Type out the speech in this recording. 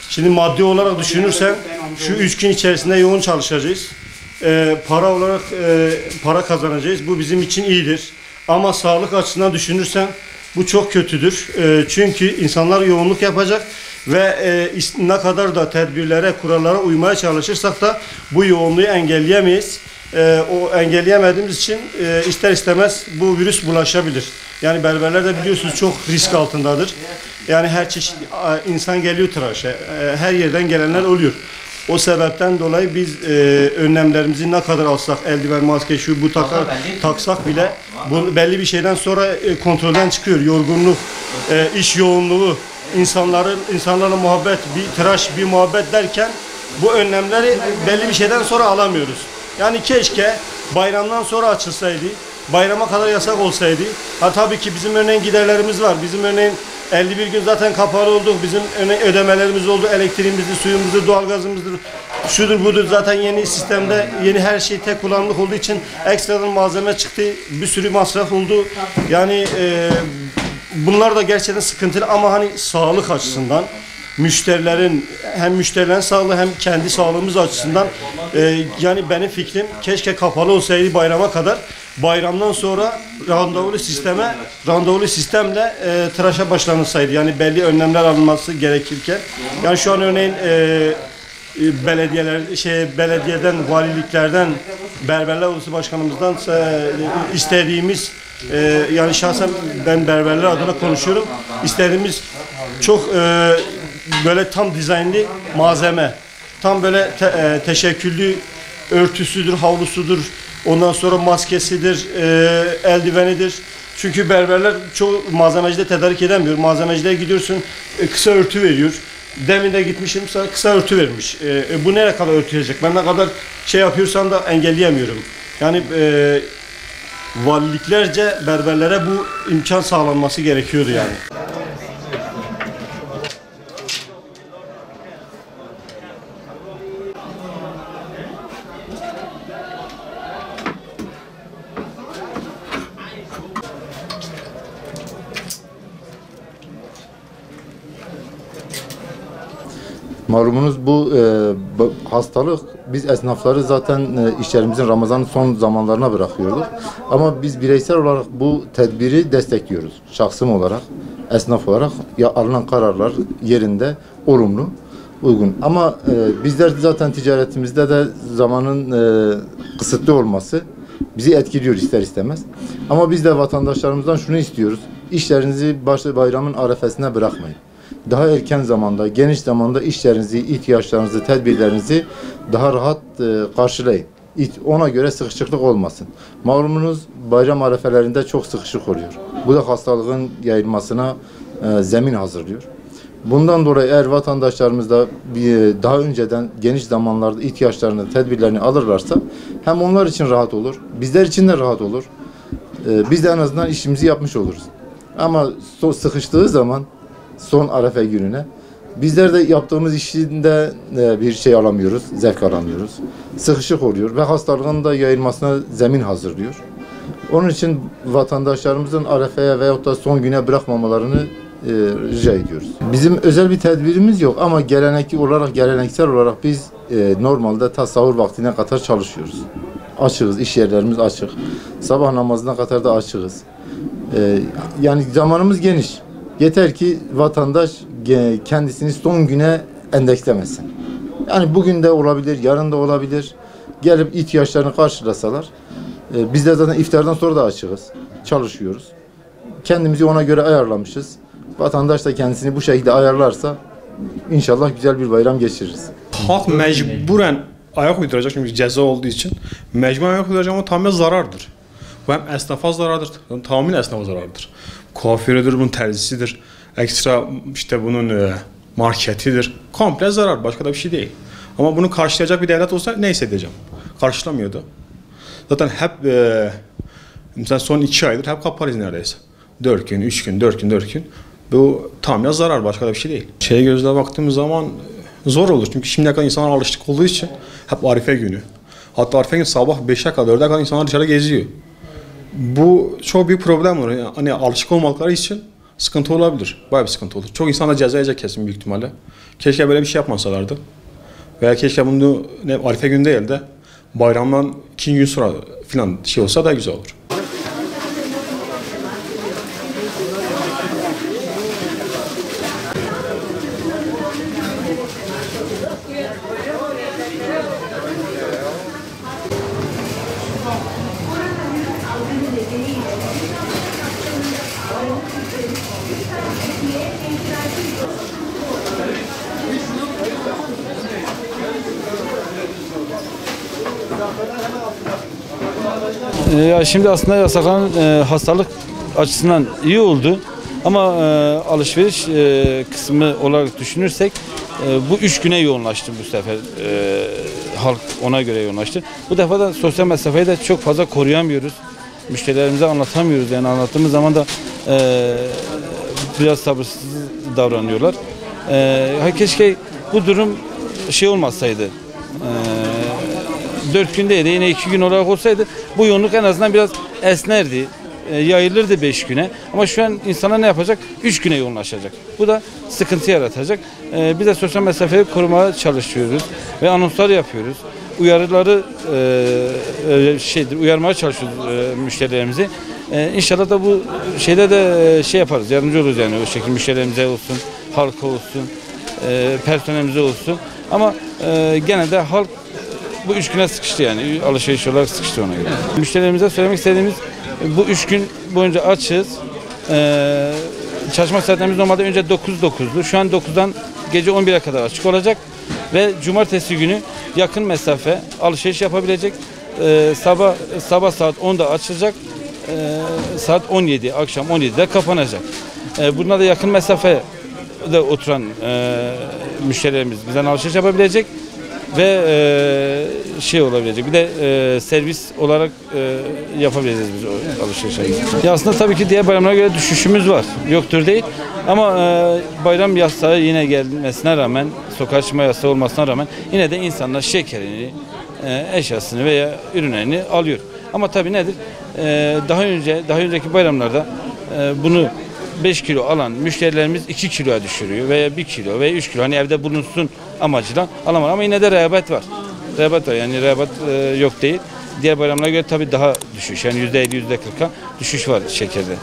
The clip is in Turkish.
Şimdi maddi olarak düşünürsen şu 3 gün içerisinde yoğun çalışacağız. Para olarak para kazanacağız. Bu bizim için iyidir. Ama sağlık açısından düşünürsen bu çok kötüdür. Çünkü insanlar yoğunluk yapacak ve ne kadar da tedbirlere, kurallara uymaya çalışırsak da bu yoğunluğu engelleyemeyiz. O engelleyemediğimiz için ister istemez bu virüs bulaşabilir. Yani berberler de biliyorsunuz çok risk altındadır. Yani her çeşit insan geliyor tıraşa. Her yerden gelenler oluyor. O sebepten dolayı biz önlemlerimizi ne kadar alsak, eldiven, maske, şu bu taksak bile bu belli bir şeyden sonra kontrolden çıkıyor. Yorgunluk, iş yoğunluğu, insanlarla muhabbet, bir tıraş, bir muhabbet derken bu önlemleri belli bir şeyden sonra alamıyoruz. Yani keşke bayramdan sonra açılsaydı, bayrama kadar yasak olsaydı. Ha tabii ki bizim örneğin giderlerimiz var. Bizim örneğin 51 gün zaten kapalı olduk. Bizim ödemelerimiz oldu. Elektriğimizdir, suyumuzdur, doğalgazımızdır. Şudur budur. Zaten yeni sistemde yeni her şey tek kullanımlık olduğu için ekstradan malzeme çıktı. Bir sürü masraf oldu. Yani bunlar da gerçekten sıkıntılı ama hani sağlık açısından hem müşterilerin sağlığı hem kendi sağlığımız açısından yani benim fikrim keşke kapalı olsaydı bayrama kadar. Bayramdan sonra randevulu sistemle tıraşa başlanılsaydı. Yani belli önlemler alınması gerekirken. Yani şu an örneğin belediyeden, valiliklerden, Berberler Odası Başkanımızdan istediğimiz yani şahsen ben berberler adına konuşuyorum. İstediğimiz çok böyle tam dizaynlı malzeme, tam böyle teşekküllü örtüsüdür, havlusudur, ondan sonra maskesidir, eldivenidir. Çünkü berberler çoğu malzemecide tedarik edemiyor. Malzemecide gidiyorsun, kısa örtü veriyor. Demin de gitmişim, sana kısa örtü vermiş. Bu nereye kadar örtüyecek? Ben ne kadar şey yapıyorsam da engelleyemiyorum. Yani valiliklerce berberlere bu imkan sağlanması gerekiyordu yani. Malumunuz bu hastalık biz esnafları zaten işlerimizin Ramazan'ın son zamanlarına bırakıyorduk. Ama biz bireysel olarak bu tedbiri destekliyoruz. Şahsım olarak, esnaf olarak alınan kararlar yerinde, olumlu, uygun. Ama bizler zaten ticaretimizde de zamanın kısıtlı olması bizi etkiliyor ister istemez. Ama biz de vatandaşlarımızdan şunu istiyoruz. İşlerinizi bayramın arefesine bırakmayın. Daha erken zamanda, geniş zamanda işlerinizi, ihtiyaçlarınızı, tedbirlerinizi daha rahat karşılayın. Ona göre sıkışıklık olmasın. Malumunuz bayram arefelerinde çok sıkışık oluyor. Bu da hastalığın yayılmasına zemin hazırlıyor. Bundan dolayı eğer vatandaşlarımız da daha önceden geniş zamanlarda ihtiyaçlarını, tedbirlerini alırlarsa hem onlar için rahat olur, bizler için de rahat olur. Biz de en azından işimizi yapmış oluruz. Ama sıkıştığı zaman son arefe gününe bizler de yaptığımız işinde bir şey alamıyoruz, zevk alamıyoruz. Sıkışık oluyor ve hastalığın da yayılmasına zemin hazırlıyor. Onun için vatandaşlarımızın arefeye veyahut da son güne bırakmamalarını rica ediyoruz. Bizim özel bir tedbirimiz yok ama geleneksel olarak biz normalde ta sahur vaktine kadar çalışıyoruz. Açığız, iş yerlerimiz açık. Sabah namazına kadar da açığız. Yani zamanımız geniş. Yeter ki vatandaş kendisini son güne endekslemesin. Yani bugün de olabilir, yarın da olabilir. Gelip ihtiyaçlarını karşılasalar. Biz de zaten iftardan sonra da açığız. Çalışıyoruz. Kendimizi ona göre ayarlamışız. Vatandaş da kendisini bu şekilde ayarlarsa inşallah güzel bir bayram geçiririz. Halk mecburen ayak uyduracak çünkü ceza olduğu için. Mecburen ayak uyduracak ama tamamen zarardır. Bu hem esnafa zarardır, tamamen esnafa zarardır. Kuaförüdür, bunun terzisidir, ekstra işte bunun marketidir. Komple zarar, başka da bir şey değil. Ama bunu karşılayacak bir devlet olsa ne hissedeceğim? Karşılamıyordu. Zaten hep mesela son 2 aydır hep kapalıyız neredeyse. 4 gün, 3 gün, 4 gün, 4 gün. Bu tamamen zarar, başka da bir şey değil. Gözle baktığımız zaman Zor olur çünkü şimdiye kadar insanlar alıştık olduğu için hep Arife günü. Hatta Arife günü sabah 5'e kadar 4'e kadar insanlar dışarı geziyor. Bu çok büyük problem olur. Yani hani alışık olmadıkları için sıkıntı olabilir. Bayağı bir sıkıntı olur. Çok insan da ceza yiyecek kesin büyük ihtimalle. Keşke böyle bir şey yapmasalardı. Veya keşke bunu Arife günü değil de bayramdan 2 gün sonra falan şey olsa da güzel olur. Ya şimdi aslında yasaklanan hastalık açısından iyi oldu ama alışveriş kısmı olarak düşünürsek bu 3 güne yoğunlaştı bu sefer, halk ona göre yoğunlaştı. Bu defa da sosyal mesafeyi de çok fazla koruyamıyoruz. Müşterilerimize anlatamıyoruz, yani anlattığımız zaman da biraz sabırsız davranıyorlar. Keşke bu durum şey olmasaydı. 4 gün değil de yine 2 gün olarak olsaydı bu yoğunluk en azından biraz esnerdi, yayılırdı 5 güne. Ama şu an insanlar ne yapacak? 3 güne yoğunlaşacak. Bu da sıkıntı yaratacak. Biz de sosyal mesafeyi korumaya çalışıyoruz ve anonslar yapıyoruz. Uyarıları uyarmaya çalışıyoruz müşterilerimizi. İnşallah da bu şeyde de şey yaparız, yardımcı oluruz yani o şekilde müşterilerimize olsun, halka olsun, personelimize olsun. Ama gene de halk bu 3 güne sıkıştı, yani alışveriş olarak sıkıştı ona göre. Müşterilerimize söylemek istediğimiz, bu 3 gün boyunca açız. Çalışma saatlerimiz normalde önce 9'du. Şu an 9'dan gece 11'e kadar açık olacak. Ve cumartesi günü yakın mesafe alışveriş yapabilecek. Sabah saat 10'da açılacak. Saat 17, akşam 17'de kapanacak. Buna da yakın mesafe de oturan müşterilerimiz bizden alışveriş yapabilecek ve şey olabilecek. Bir de servis olarak yapabileceğiz biz o alışverişi. Ya aslında tabii ki diğer bayramlara göre düşüşümüz var. Yoktur değil. Ama bayram yasağı yine gelmesine rağmen, sokağa çıkma yasağı olmasına rağmen yine de insanlar şekerini, eşyasını veya ürünlerini alıyor. Ama tabii nedir? Daha önceki bayramlarda bunu 5 kilo alan müşterilerimiz 2 kiloya düşürüyor veya 1 kilo veya 3 kilo, hani evde bulunsun amacıyla alamaz, ama yine de rağbet var. Rağbet var, yani rağbet yok değil. Diğer bayramlara göre tabii daha düşüş, yani %50 %40'a düşüş var şekerde.